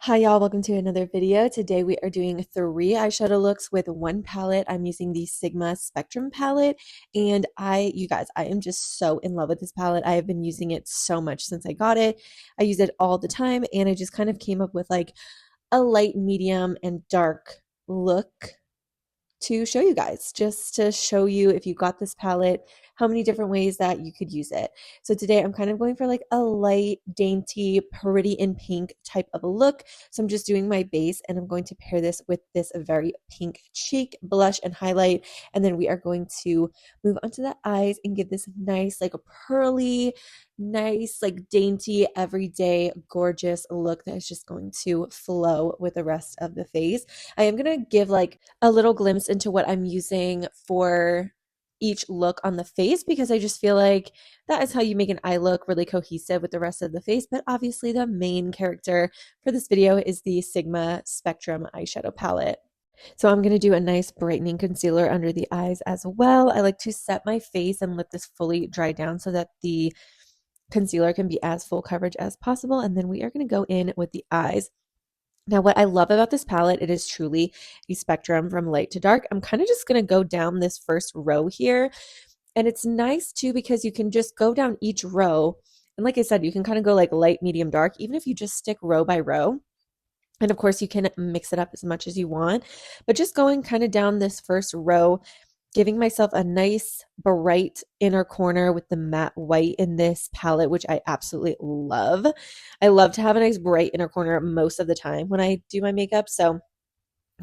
Hi y'all, welcome to another video. Today we are doing 3 eyeshadow looks with one palette. I'm using the Sigma Spectrum palette, and you guys, I am just so in love with this palette. I have been using it so much since I got it. I use it all the time, and I just kind of came up with like a light, medium, and dark look to show you guys, just to show you if you got this palette, how many different ways that you could use it. So today I'm kind of going for like a light, dainty, pretty in pink type of a look. So I'm just doing my base and I'm going to pair this with this very pink cheek blush and highlight. And then we are going to move on to the eyes and give this nice, like a pearly, nice, like dainty, everyday, gorgeous look that is just going to flow with the rest of the face. I am going to give like a little glimpse into what I'm using for each look on the face, because I just feel like that is how you make an eye look really cohesive with the rest of the face. But obviously the main character for this video is the Sigma Spectrum eyeshadow palette. So I'm going to do a nice brightening concealer under the eyes as well. I like to set my face and let this fully dry down so that the concealer can be as full coverage as possible. And then we are going to go in with the eyes. Now, what I love about this palette, it is truly a spectrum from light to dark. I'm kind of just going to go down this first row here. And it's nice too because you can just go down each row. And like I said, you can kind of go like light, medium, dark, even if you just stick row by row. And of course, you can mix it up as much as you want. But just going kind of down this first row, giving myself a nice bright inner corner with the matte white in this palette, which I absolutely love. I love to have a nice bright inner corner most of the time when I do my makeup. So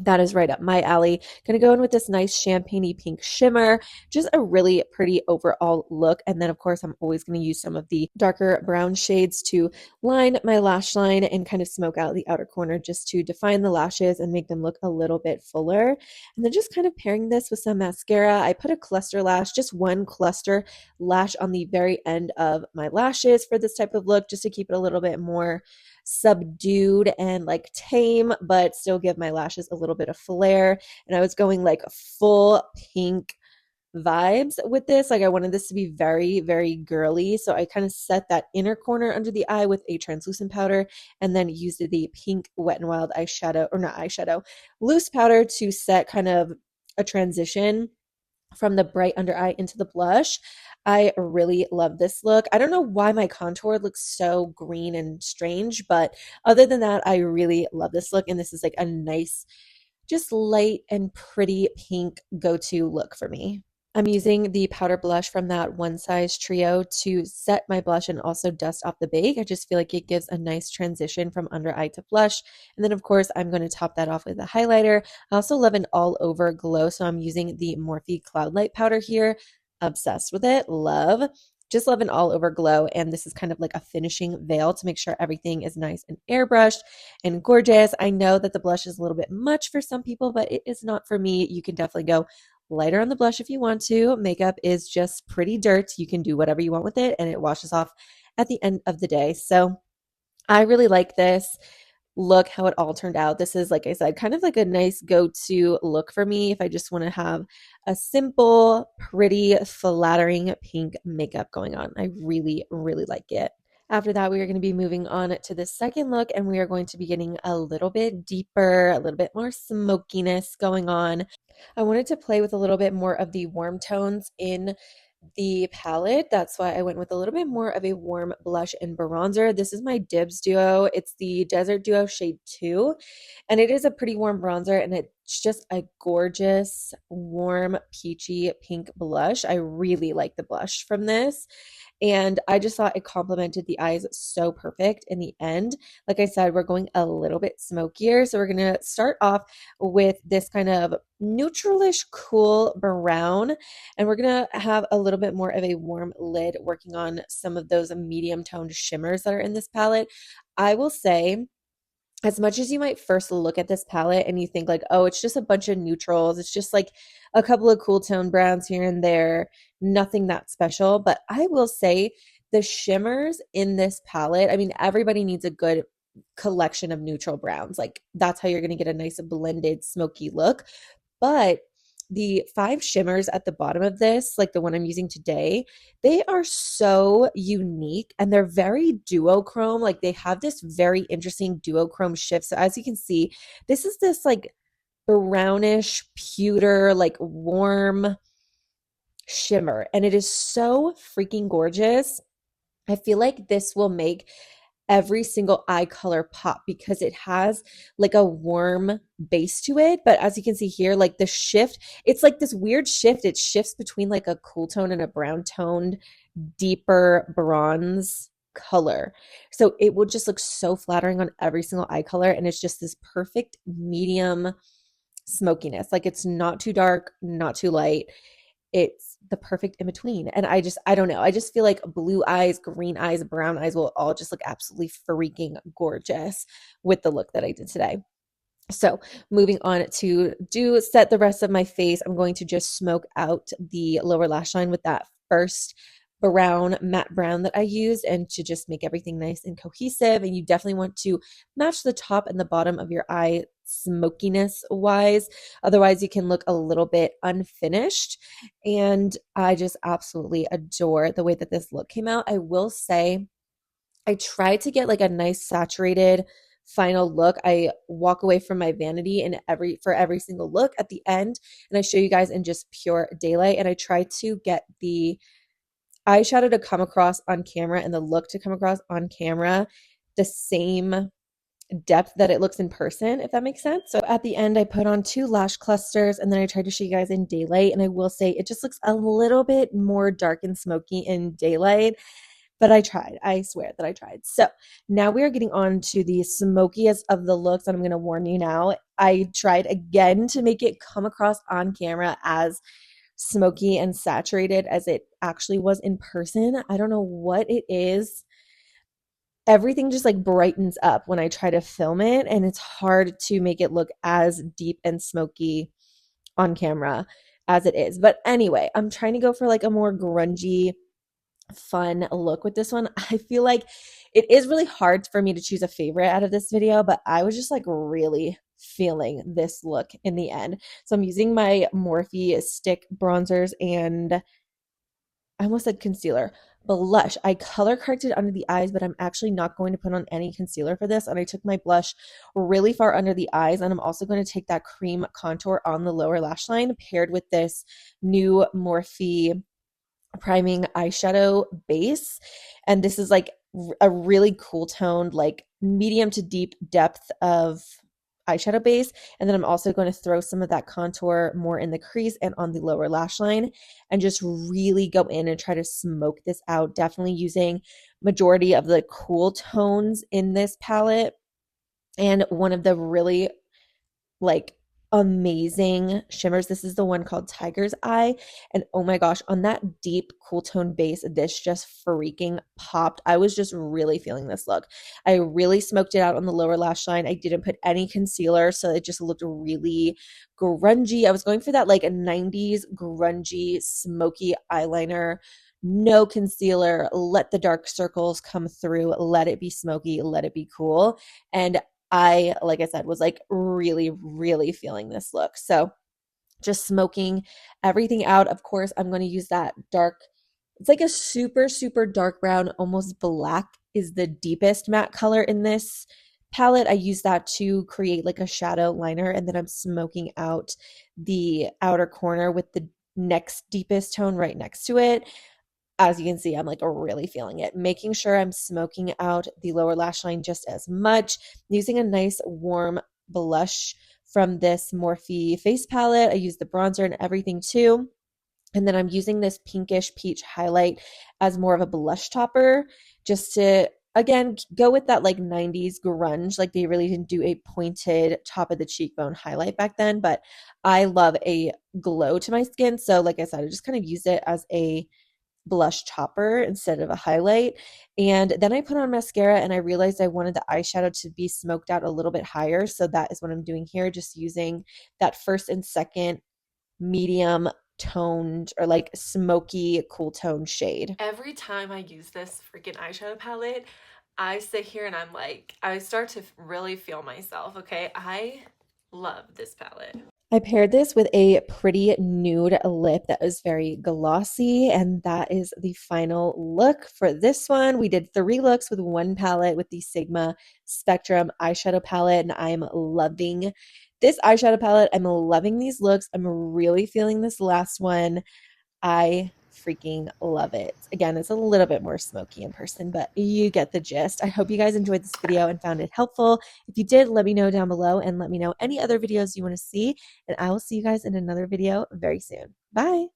that is right up my alley. Gonna go in with this nice champagne-y pink shimmer, just a really pretty overall look. And then of course, I'm always gonna use some of the darker brown shades to line my lash line and kind of smoke out the outer corner just to define the lashes and make them look a little bit fuller. And then just kind of pairing this with some mascara. I put a cluster lash, just one cluster lash on the very end of my lashes for this type of look, just to keep it a little bit more subdued and like tame, but still give my lashes a little bit of flair. And I was going like full pink vibes with this. Like I wanted this to be very, very girly. So I kind of set that inner corner under the eye with a translucent powder and then used the pink Wet n Wild eyeshadow, or not eyeshadow, loose powder to set kind of a transition from the bright under eye into the blush. I really love this look. I don't know why my contour looks so green and strange, but other than that, I really love this look. And this is like a nice, just light and pretty pink go-to look for me. I'm using the powder blush from that One Size Trio to set my blush and also dust off the bake. I just feel like it gives a nice transition from under eye to blush. And then of course, I'm going to top that off with a highlighter. I also love an all over glow. So I'm using the Morphe Cloud Light powder here. Obsessed with it. Love. Just love an all over glow. And this is kind of like a finishing veil to make sure everything is nice and airbrushed and gorgeous. I know that the blush is a little bit much for some people, but it is not for me. You can definitely go lighter on the blush if you want to. Makeup is just pretty dirt. You can do whatever you want with it and it washes off at the end of the day. So I really like this look, how it all turned out. This is, like I said, kind of like a nice go-to look for me if I just want to have a simple, pretty, flattering pink makeup going on. I really, really like it. After that, we are going to be moving on to the second look, and we are going to be getting a little bit deeper, a little bit more smokiness going on. I wanted to play with a little bit more of the warm tones in the palette. That's why I went with a little bit more of a warm blush and bronzer. This is my Dibs Duo. It's the Desert Duo Shade 2, and it is a pretty warm bronzer, and it's just a gorgeous, warm, peachy pink blush. I really like the blush from this. And I just thought it complemented the eyes so perfect in the end. Like I said, we're going a little bit smokier. So we're going to start off with this kind of neutralish cool brown. And we're going to have a little bit more of a warm lid working on some of those medium toned shimmers that are in this palette. I will say, as much as you might first look at this palette and you think like, oh, it's just a bunch of neutrals, it's just like a couple of cool tone browns here and there, nothing that special. But I will say the shimmers in this palette, I mean, everybody needs a good collection of neutral browns. Like that's how you're going to get a nice blended smoky look. But the 5 shimmers at the bottom of this, like the one I'm using today, they are so unique and they're very duochrome. Like they have this very interesting duochrome shift. So as you can see, this is this like brownish, pewter, like warm shimmer, and it is so freaking gorgeous. I feel like this will make every single eye color pop because it has like a warm base to it. But as you can see here, like the shift, it's like this weird shift. It shifts between like a cool tone and a brown toned, deeper bronze color. So it will just look so flattering on every single eye color. And it's just this perfect medium smokiness. Like it's not too dark, not too light. It's the perfect in between. And I don't know. I just feel like blue eyes, green eyes, brown eyes will all just look absolutely freaking gorgeous with the look that I did today. So moving on to do set the rest of my face, I'm going to just smoke out the lower lash line with that first matte brown that I used, and to just make everything nice and cohesive. And you definitely want to match the top and the bottom of your eye smokiness wise. Otherwise, you can look a little bit unfinished. And I just absolutely adore the way that this look came out. I will say, I try to get like a nice saturated final look. I walk away from my vanity and for every single look at the end, and I show you guys in just pure daylight. And I try to get the eyeshadow to come across on camera and the look to come across on camera the same depth that it looks in person, if that makes sense. So at the end, I put on 2 lash clusters, and then I tried to show you guys in daylight. And I will say it just looks a little bit more dark and smoky in daylight. But I tried. I swear that I tried. So now we are getting on to the smokiest of the looks. And I'm going to warn you now, I tried again to make it come across on camera as smoky and saturated as it actually was in person. I don't know what it is. Everything just like brightens up when I try to film it, and it's hard to make it look as deep and smoky on camera as it is. But anyway, I'm trying to go for like a more grungy, fun look with this one. I feel like it is really hard for me to choose a favorite out of this video, but I was just like really feeling this look in the end. So I'm using my Morphe stick bronzers and I almost said concealer, blush. I color corrected under the eyes, but I'm actually not going to put on any concealer for this. And I took my blush really far under the eyes. And I'm also going to take that cream contour on the lower lash line paired with this new Morphe priming eyeshadow base. And this is like a really cool toned, like medium to deep depth of eyeshadow base. And then I'm also going to throw some of that contour more in the crease and on the lower lash line, and just really go in and try to smoke this out. Definitely using majority of the cool tones in this palette. And one of the really like amazing shimmers, this is the one called Tiger's Eye, and oh my gosh, on that deep cool tone base, this just freaking popped. I was just really feeling this look. I really smoked it out on the lower lash line. I didn't put any concealer, so it just looked really grungy. I was going for that like a 90s grungy smoky eyeliner, no concealer, let the dark circles come through, let it be smoky, let it be cool. And I, like I said, was like really, really feeling this look. So just smoking everything out. Of course, I'm going to use that dark, it's like a super, super dark brown, almost black is the deepest matte color in this palette. I use that to create like a shadow liner, and then I'm smoking out the outer corner with the next deepest tone right next to it. As you can see, I'm like really feeling it, making sure I'm smoking out the lower lash line just as much, using a nice warm blush from this Morphe face palette. I use the bronzer and everything too. And then I'm using this pinkish peach highlight as more of a blush topper, just to, again, go with that like 90s grunge. Like they really didn't do a pointed top of the cheekbone highlight back then, but I love a glow to my skin. So like I said, I just kind of use it as a blush topper instead of a highlight. And then I put on mascara, and I realized I wanted the eyeshadow to be smoked out a little bit higher. So that is what I'm doing here, just using that first and second medium toned or like smoky cool tone shade. Every time I use this freaking eyeshadow palette, I sit here and I'm like, I start to really feel myself. Okay, I love this palette. I paired this with a pretty nude lip that was very glossy, and that is the final look for this one. We did 3 looks with one palette with the Sigma Spectrum eyeshadow palette, and I'm loving this eyeshadow palette. I'm loving these looks. I'm really feeling this last one. I freaking love it. Again, it's a little bit more smoky in person, but you get the gist. I hope you guys enjoyed this video and found it helpful. If you did, let me know down below and let me know any other videos you want to see, and I will see you guys in another video very soon. Bye.